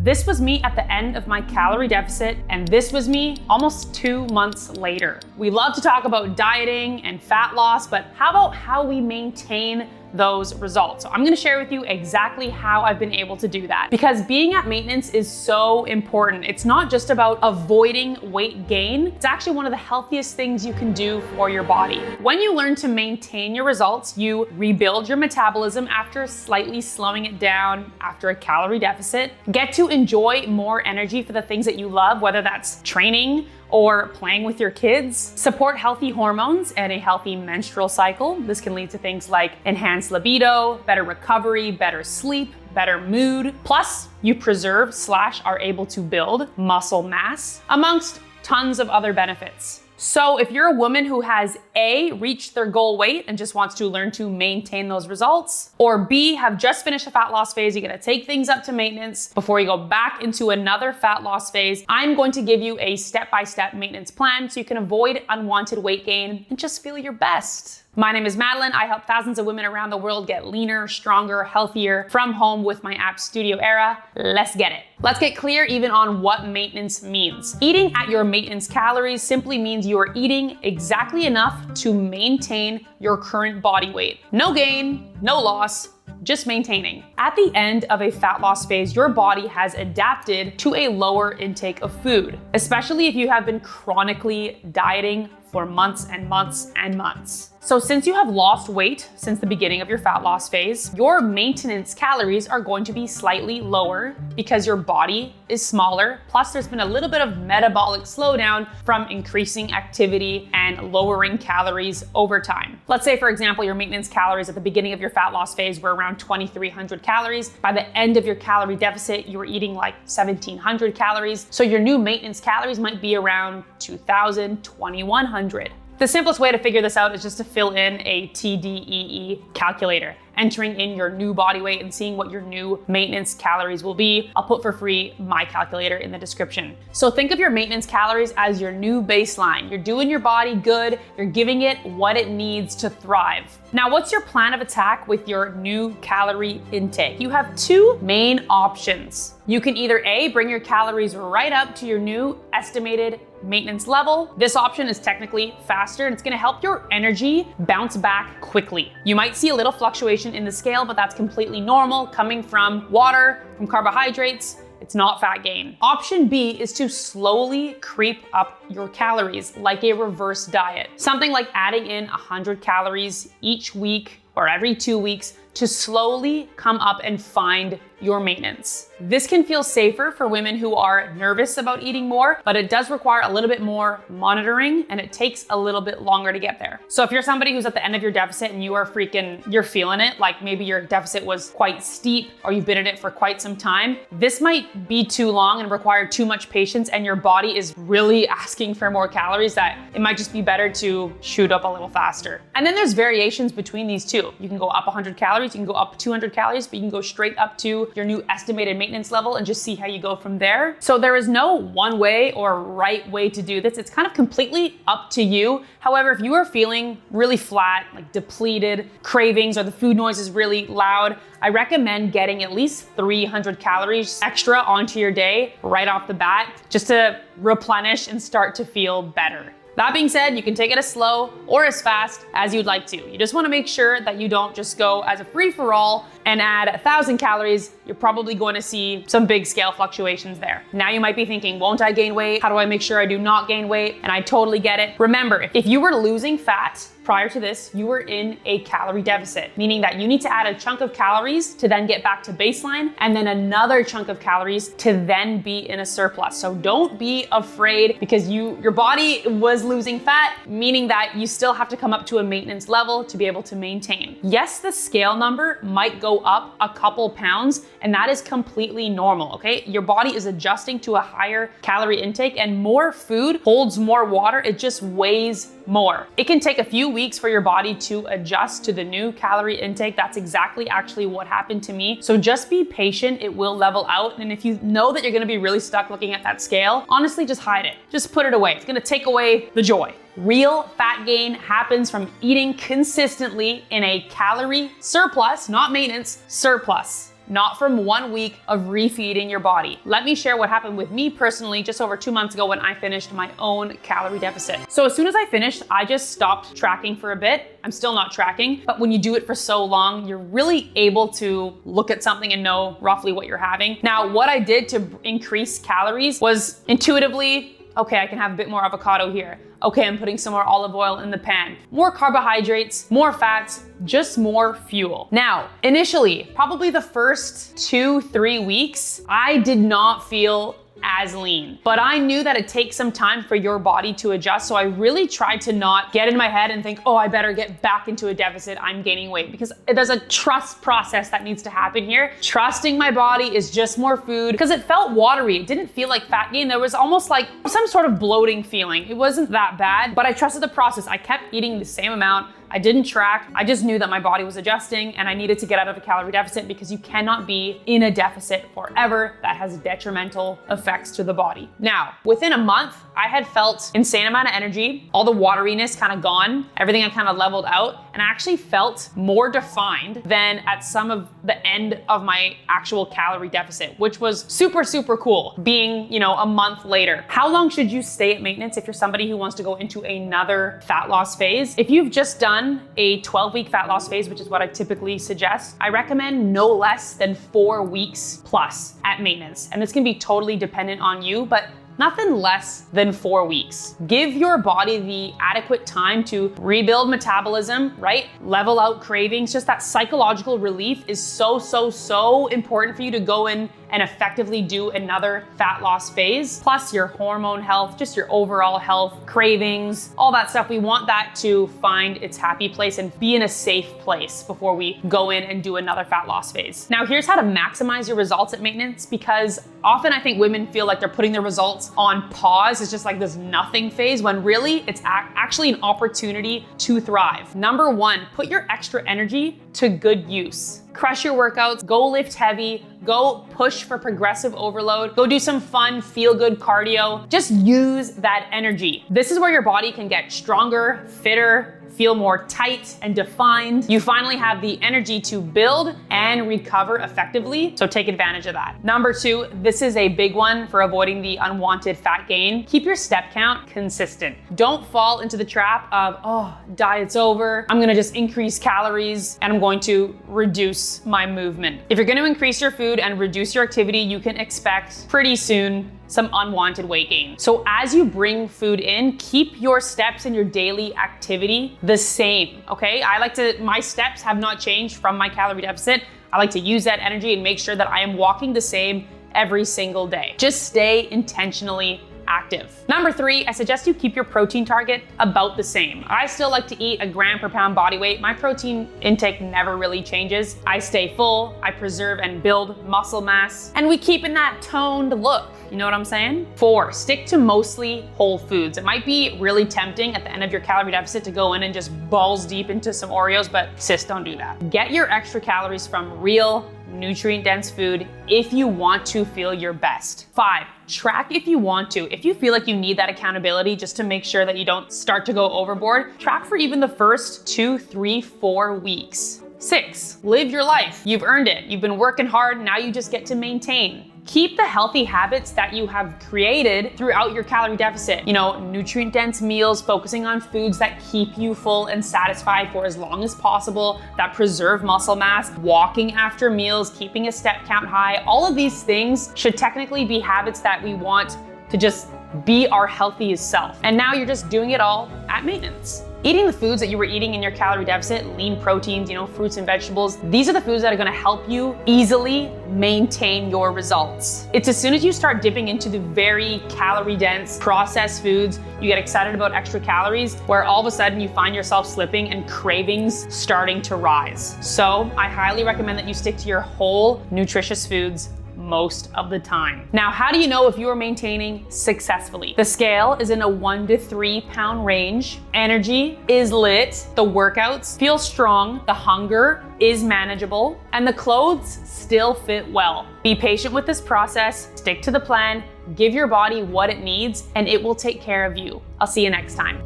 This was me at the end of my calorie deficit, and this was me almost 2 months later. We love to talk about dieting and fat loss, but how about how we maintain those results? So I'm gonna share with you exactly how I've been able to do that, because being at maintenance is so important. It's not just about avoiding weight gain. It's actually one of the healthiest things you can do for your body. When you learn to maintain your results, you rebuild your metabolism after slightly slowing it down after a calorie deficit, get to enjoy more energy for the things that you love, whether that's training or playing with your kids, support healthy hormones and a healthy menstrual cycle. This can lead to things like enhanced libido, better recovery, better sleep, better mood. Plus, you preserve/are able to build muscle mass, amongst tons of other benefits. So if you're a woman who has A, reached their goal weight and just wants to learn to maintain those results, or B, have just finished a fat loss phase, you're gonna take things up to maintenance before you go back into another fat loss phase, I'm going to give you a step-by-step maintenance plan so you can avoid unwanted weight gain and just feel your best. My name is Madeline. I help thousands of women around the world get leaner, stronger, healthier from home with my app Studio Era. Let's get it. Let's get clear even on what maintenance means. Eating at your maintenance calories simply means you are eating exactly enough to maintain your current body weight. No gain, no loss, just maintaining. At the end of a fat loss phase, your body has adapted to a lower intake of food, especially if you have been chronically dieting for months and months and months. So since you have lost weight since the beginning of your fat loss phase, your maintenance calories are going to be slightly lower because your body is smaller. Plus there's been a little bit of metabolic slowdown from increasing activity and lowering calories over time. Let's say, for example, your maintenance calories at the beginning of your fat loss phase were around 2,300 calories. By the end of your calorie deficit, you were eating like 1,700 calories. So your new maintenance calories might be around 2,000, 2,100. The simplest way to figure this out is just to fill in a TDEE calculator, entering in your new body weight and seeing what your new maintenance calories will be. I'll put for free my calculator in the description. So think of your maintenance calories as your new baseline. You're doing your body good, you're giving it what it needs to thrive. Now, what's your plan of attack with your new calorie intake? You have two main options. You can either A, bring your calories right up to your new estimated maintenance level. This option is technically faster and it's gonna help your energy bounce back quickly. You might see a little fluctuation in the scale, but that's completely normal coming from water, from carbohydrates. It's not fat gain. Option B is to slowly creep up your calories like a reverse diet. Something like adding in 100 calories each week or every 2 weeks to slowly come up and find your maintenance. This can feel safer for women who are nervous about eating more, but it does require a little bit more monitoring and it takes a little bit longer to get there. So if you're somebody who's at the end of your deficit and you're feeling it, like maybe your deficit was quite steep or you've been in it for quite some time, this might be too long and require too much patience and your body is really asking for more calories, that it might just be better to shoot up a little faster. And then there's variations between these two. You can go up 100 calories, you can go up 200 calories, but you can go straight up to your new estimated maintenance level and just see how you go from there. So there is no one way or right way to do this. It's kind of completely up to you. However, if you are feeling really flat, like depleted, cravings, or the food noise is really loud, I recommend getting at least 300 calories extra onto your day right off the bat, just to replenish and start to feel better. That being said, you can take it as slow or as fast as you'd like to. You just wanna make sure that you don't just go as a free-for-all and add 1,000 calories. You're probably going to see some big scale fluctuations there. Now you might be thinking, won't I gain weight? How do I make sure I do not gain weight? And I totally get it. Remember, if you were losing fat prior to this, you were in a calorie deficit, meaning that you need to add a chunk of calories to then get back to baseline, and then another chunk of calories to then be in a surplus. So don't be afraid, because your body was losing fat, meaning that you still have to come up to a maintenance level to be able to maintain. Yes, the scale number might go up a couple pounds, and that is completely normal, okay? Your body is adjusting to a higher calorie intake, and more food holds more water, it just weighs more. It can take a few weeks for your body to adjust to the new calorie intake. That's exactly actually what happened to me. So just be patient, it will level out. And if you know that you're gonna be really stuck looking at that scale, honestly, just hide it. Just put it away. It's gonna take away the joy. Real fat gain happens from eating consistently in a calorie surplus, not maintenance, surplus. not from 1 week of refeeding your body. Let me share what happened with me personally just over 2 months ago when I finished my own calorie deficit. So as soon as I finished, I just stopped tracking for a bit. I'm still not tracking, but when you do it for so long, you're really able to look at something and know roughly what you're having. Now, what I did to increase calories was intuitively, okay, I can have a bit more avocado here. Okay, I'm putting some more olive oil in the pan. More carbohydrates, more fats, just more fuel. Now, initially, probably the first 2-3 weeks, I did not feel as lean, but I knew that it takes some time for your body to adjust. So I really tried to not get in my head and think, oh, I better get back into a deficit, I'm gaining weight, because there's a trust process that needs to happen here. Trusting my body is just more food, because it felt watery. It didn't feel like fat gain. There was almost like some sort of bloating feeling. It wasn't that bad, but I trusted the process. I kept eating the same amount. I didn't track. I just knew that my body was adjusting and I needed to get out of a calorie deficit, because you cannot be in a deficit forever. That has detrimental effects to the body. Now, within a month, I had felt insane amount of energy, all the wateriness kind of gone, everything had kind of leveled out, and I actually felt more defined than at some of the end of my actual calorie deficit, which was super, super cool being, a month later. How long should you stay at maintenance if you're somebody who wants to go into another fat loss phase? If you've just done a 12-week fat loss phase, which is what I typically suggest, I recommend no less than 4 weeks plus at maintenance. And this can be totally dependent on you, but nothing less than 4 weeks. Give your body the adequate time to rebuild metabolism, right? Level out cravings. Just that psychological relief is so, so, so important for you to go in and effectively do another fat loss phase. Plus your hormone health, just your overall health, cravings, all that stuff. We want that to find its happy place and be in a safe place before we go in and do another fat loss phase. Now, here's how to maximize your results at maintenance, because often I think women feel like they're putting their results on pause. It's just like this nothing phase, when really it's actually an opportunity to thrive. Number one, put your extra energy to good use. Crush your workouts, go lift heavy, go push for progressive overload, go do some fun, feel-good cardio. Just use that energy. This is where your body can get stronger, fitter, feel more tight and defined. You finally have the energy to build and recover effectively, so take advantage of that. Number two, this is a big one for avoiding the unwanted fat gain. Keep your step count consistent. Don't fall into the trap of, oh, diet's over, I'm gonna just increase calories and I'm going to reduce my movement. If you're gonna increase your food and reduce your activity, you can expect pretty soon some unwanted weight gain. So as you bring food in, keep your steps and your daily activity the same, okay? My steps have not changed from my calorie deficit. I like to use that energy and make sure that I am walking the same every single day. Just stay intentionally active. Number three, I suggest you keep your protein target about the same. I still like to eat a gram per pound body weight. My protein intake never really changes. I stay full, I preserve and build muscle mass, and we keep in that toned look. You know what I'm saying? 4, stick to mostly whole foods. It might be really tempting at the end of your calorie deficit to go in and just balls deep into some Oreos, but sis, don't do that. Get your extra calories from real, nutrient-dense food if you want to feel your best. 5, track if you want to. If you feel like you need that accountability just to make sure that you don't start to go overboard, track for even the first 2, 3, 4 weeks. 6, live your life. You've earned it. You've been working hard, now you just get to maintain. Keep the healthy habits that you have created throughout your calorie deficit. Nutrient-dense meals, focusing on foods that keep you full and satisfied for as long as possible, that preserve muscle mass, walking after meals, keeping a step count high. All of these things should technically be habits that we want to just be our healthiest self. And now you're just doing it all at maintenance. Eating the foods that you were eating in your calorie deficit, lean proteins, fruits and vegetables, these are the foods that are gonna help you easily maintain your results. It's as soon as you start dipping into the very calorie dense processed foods, you get excited about extra calories, where all of a sudden you find yourself slipping and cravings starting to rise. So I highly recommend that you stick to your whole nutritious foods most of the time. Now, how do you know if you are maintaining successfully? The scale is in a 1 to 3 pound range. Energy is lit. The workouts feel strong. The hunger is manageable, and the clothes still fit well. Be patient with this process. Stick to the plan. Give your body what it needs, and it will take care of you. I'll see you next time.